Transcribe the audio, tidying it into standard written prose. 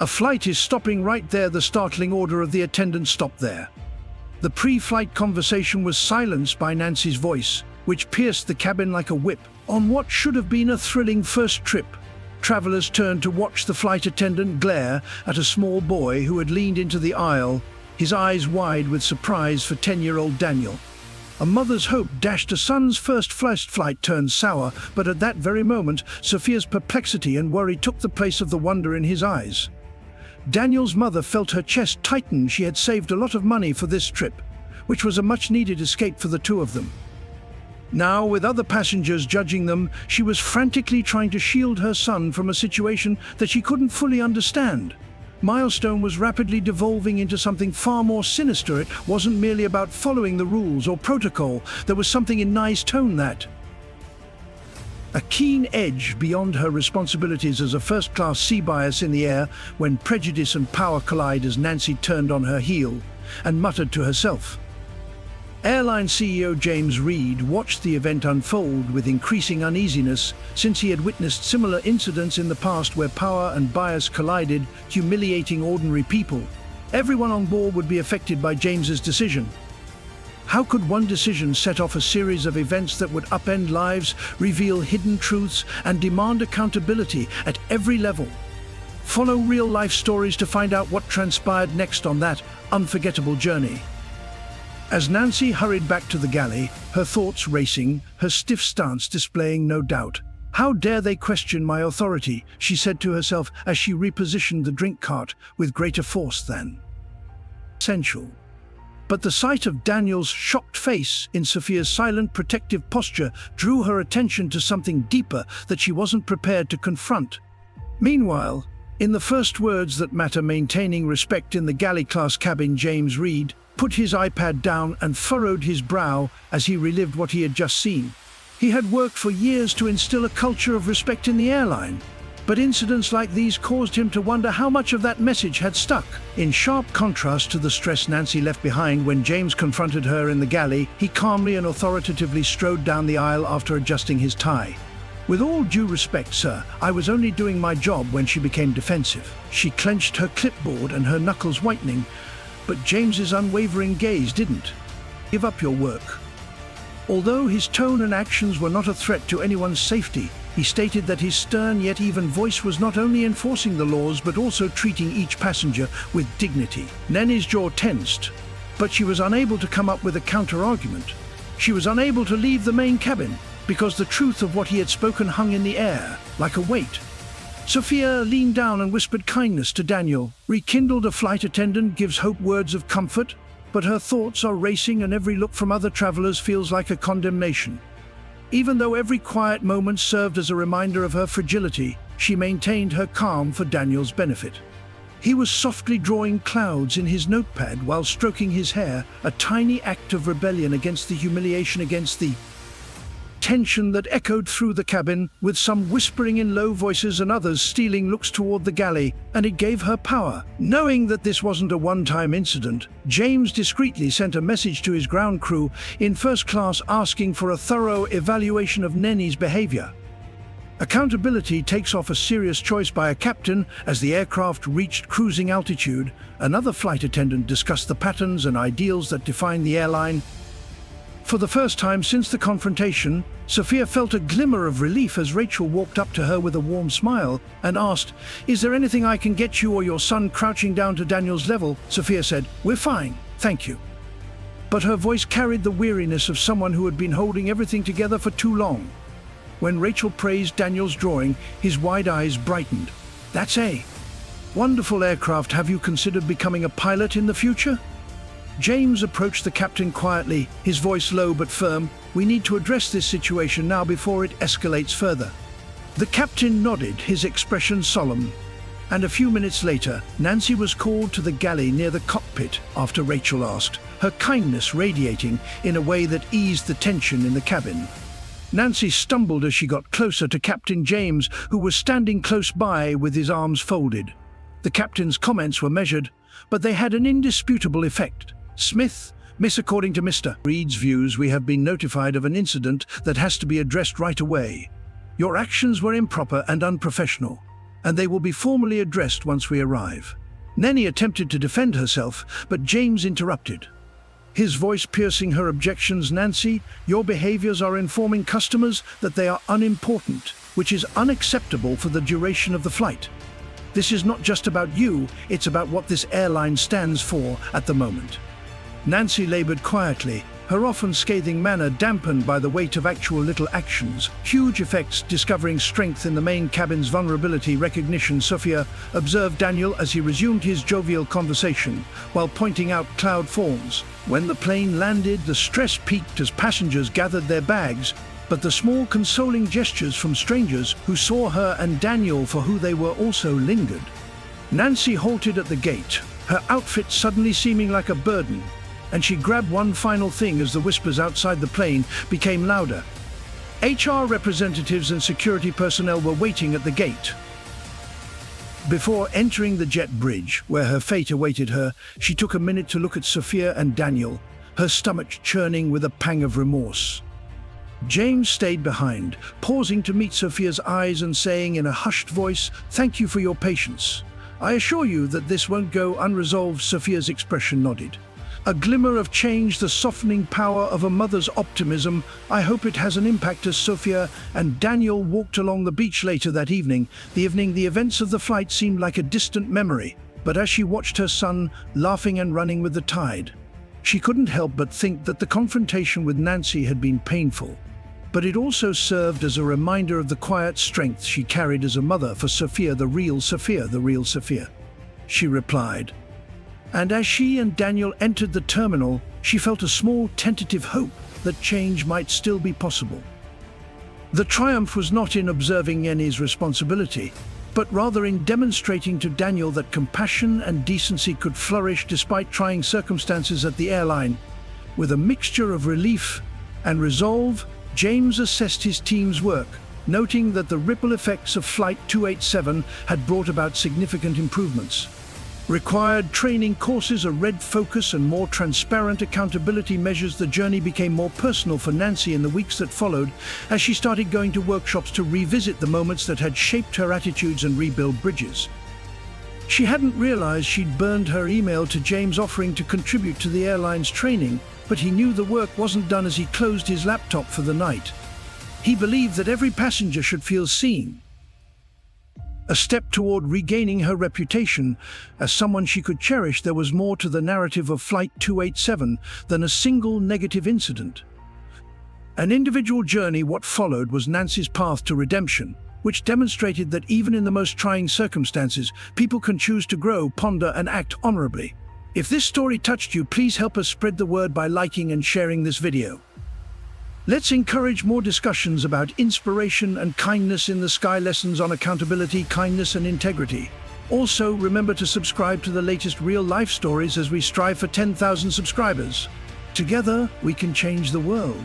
A flight is stopping right there. The startling order of the attendant stopped there. The pre-flight conversation was silenced by Nancy's voice, which pierced the cabin like a whip. On what should have been a thrilling first trip, travelers turned to watch the flight attendant glare at a small boy who had leaned into the aisle, his eyes wide with surprise for 10-year-old Daniel. A mother's hope dashed a son's first flight turned sour, but at that very moment, Sophia's perplexity and worry took the place of the wonder in his eyes. Daniel's mother felt her chest tighten. She had saved a lot of money for this trip, which was a much-needed escape for the two of them. Now, with other passengers judging them, she was frantically trying to shield her son from a situation that she couldn't fully understand. Milestone was rapidly devolving into something far more sinister. It wasn't merely about following the rules or protocol. There was something in Nye's tone that a keen edge beyond her responsibilities as a first-class sea bias in the air when prejudice and power collide. As Nancy turned on her heel and muttered to herself. Airline CEO James Reed watched the event unfold with increasing uneasiness, since he had witnessed similar incidents in the past where power and bias collided, humiliating ordinary people. Everyone on board would be affected by James's decision. How could one decision set off a series of events that would upend lives, reveal hidden truths, and demand accountability at every level? Follow real-life stories to find out what transpired next on that unforgettable journey. As Nancy hurried back to the galley, her thoughts racing, her stiff stance displaying no doubt. "How dare they question my authority?" she said to herself as she repositioned the drink cart with greater force than essential. But the sight of Daniel's shocked face in Sophia's silent, protective posture drew her attention to something deeper that she wasn't prepared to confront. Meanwhile, in the first words that matter, maintaining respect in the galley-class cabin, James Reed put his iPad down and furrowed his brow as he relived what he had just seen. He had worked for years to instill a culture of respect in the airline, but incidents like these caused him to wonder how much of that message had stuck. In sharp contrast to the stress Nancy left behind when James confronted her in the galley, he calmly and authoritatively strode down the aisle after adjusting his tie. "With all due respect, sir, I was only doing my job." When she became defensive, she clenched her clipboard and her knuckles whitening, but James's unwavering gaze didn't. "Give up your work." Although his tone and actions were not a threat to anyone's safety, he stated that his stern yet even voice was not only enforcing the laws but also treating each passenger with dignity. Nanny's jaw tensed, but she was unable to come up with a counter-argument. She was unable to leave the main cabin because the truth of what he had spoken hung in the air like a weight. Sophia leaned down and whispered kindness to Daniel. Rekindled, a flight attendant gives hope words of comfort, but her thoughts are racing and every look from other travelers feels like a condemnation. Even though every quiet moment served as a reminder of her fragility, she maintained her calm for Daniel's benefit. He was softly drawing clouds in his notepad while stroking his hair, a tiny act of rebellion against the humiliation, against the tension that echoed through the cabin, with some whispering in low voices and others stealing looks toward the galley, and it gave her power. Knowing that this wasn't a one-time incident, James discreetly sent a message to his ground crew in first class asking for a thorough evaluation of Nenny's behavior. Accountability takes off a serious choice by a captain. As the aircraft reached cruising altitude, another flight attendant discussed the patterns and ideals that define the airline. For the first time since the confrontation, Sophia felt a glimmer of relief as Rachel walked up to her with a warm smile and asked, "Is there anything I can get you or your son?" Crouching down to Daniel's level, Sophia said, "We're fine, thank you." But her voice carried the weariness of someone who had been holding everything together for too long. When Rachel praised Daniel's drawing, his wide eyes brightened. "That's a wonderful aircraft. Have you considered becoming a pilot in the future?" James approached the captain quietly, his voice low but firm. "We need to address this situation now before it escalates further." The captain nodded, his expression solemn. And a few minutes later, Nancy was called to the galley near the cockpit after Rachel asked, her kindness radiating in a way that eased the tension in the cabin. Nancy stumbled as she got closer to Captain James, who was standing close by with his arms folded. The captain's comments were measured, but they had an indisputable effect. "Smith, miss, according to Mr. Reed's views, we have been notified of an incident that has to be addressed right away. Your actions were improper and unprofessional. and they will be formally addressed once we arrive." Nanny attempted to defend herself, but James interrupted. His voice piercing her objections. "Nancy, your behaviors are informing customers that they are unimportant, which is unacceptable for the duration of the flight. This is not just about you, it's about what this airline stands for at the moment." Nancy labored quietly, her often scathing manner dampened by the weight of actual little actions. Huge effects. Discovering strength in the main cabin's vulnerability recognition. Sophia observed Daniel as he resumed his jovial conversation, while pointing out cloud forms. When the plane landed, the stress peaked as passengers gathered their bags, but the small consoling gestures from strangers who saw her and Daniel for who they were also lingered. Nancy halted at the gate, her outfit suddenly seeming like a burden, and she grabbed one final thing as the whispers outside the plane became louder. HR representatives and security personnel were waiting at the gate. Before entering the jet bridge, where her fate awaited her, she took a minute to look at Sophia and Daniel, her stomach churning with a pang of remorse. James stayed behind, pausing to meet Sophia's eyes and saying in a hushed voice, "Thank you for your patience. I assure you that this won't go unresolved." Sophia's expression nodded. A glimmer of change, the softening power of a mother's optimism. "I hope it has an impact." As Sophia and Daniel walked along the beach later that evening, the events of the flight seemed like a distant memory. But as she watched her son, laughing and running with the tide, she couldn't help but think that the confrontation with Nancy had been painful. But it also served as a reminder of the quiet strength she carried as a mother. "For Sophia, the real Sophia, the real Sophia," she replied. And as she and Daniel entered the terminal, she felt a small tentative hope that change might still be possible. The triumph was not in observing Yenny's responsibility, but rather in demonstrating to Daniel that compassion and decency could flourish despite trying circumstances at the airline. With a mixture of relief and resolve, James assessed his team's work, noting that the ripple effects of Flight 287 had brought about significant improvements. Required training courses, a red focus, and more transparent accountability measures. The journey became more personal for Nancy in the weeks that followed, as she started going to workshops to revisit the moments that had shaped her attitudes and rebuild bridges. She hadn't realized she'd burned her email to James offering to contribute to the airline's training, but he knew the work wasn't done as he closed his laptop for the night. He believed that every passenger should feel seen. A step toward regaining her reputation as someone she could cherish. There was more to the narrative of Flight 287 than a single negative incident. An individual journey. What followed was Nancy's path to redemption, which demonstrated that even in the most trying circumstances, people can choose to grow, ponder, and act honorably. If this story touched you, please help us spread the word by liking and sharing this video. Let's encourage more discussions about inspiration and kindness in the sky. Lessons on accountability, kindness, and integrity. Also, remember to subscribe to the latest real-life stories as we strive for 10,000 subscribers. Together, we can change the world.